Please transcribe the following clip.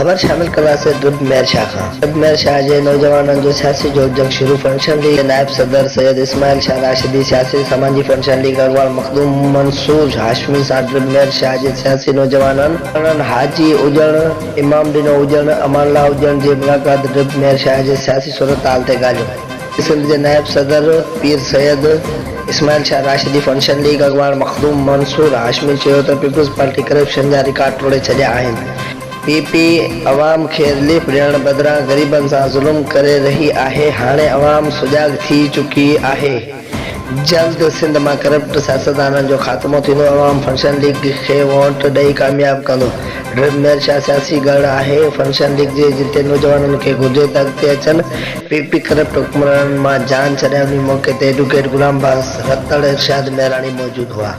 खबर शामिल करवा से दुर्ग मेयर शाह खान। दुर्ग मेयर शाह जे नौजवानों जो सियासी जोड़जंग शुरू फंक्शन लीग नायब सदर सैयद इस्माइल शाह राशिदी सियासी समाजी फंक्शन लीग अगवान मखदूम मंसूर हाशमी सां दुर्ग मेयर शाह जे सियासी नौजवाननि हाजी उजण इमाम डिनो उजण अमानला उजण जी मुलाक़ात दुर्ग मेयर शाह जे सियासी सूरत हाल ते ॻाल्हियो। सिंध जे नायब सदर पीर सैयद इस्माइल शाह राशिदी फंक्शन लीग अगवान मखदूम मंसूर हाशमी चयो त पीपल्स पार्टी करप्शन जा रिकॉर्ड तोड़े छॾिया आहिनि। पीपी अवाम खे रिलीफ ॾियण बदिरां ग़रीबनि सां ज़ुल्म करे रही आहे। हाणे अवाम सुजाग थी चुकी आहे। जल्द सिंध मां करप्ट सियासतदाननि जो ख़ात्मो थींदो। अवाम फंक्शन लीग खे वोट ॾेई कामयाब कंदो। दुर्ग मेयर शाह सियासी गढ़ आहे फंक्शन लीग जे जिते नौजवाननि खे घुर्जे त अॻिते अचनि। पीपी करप्ट हुक्मराननि मां जान छॾाइण मौक़े ते एडवोकेट गुलाम बास रतड़ इरशाद मेहरानी मौजूद हुआ।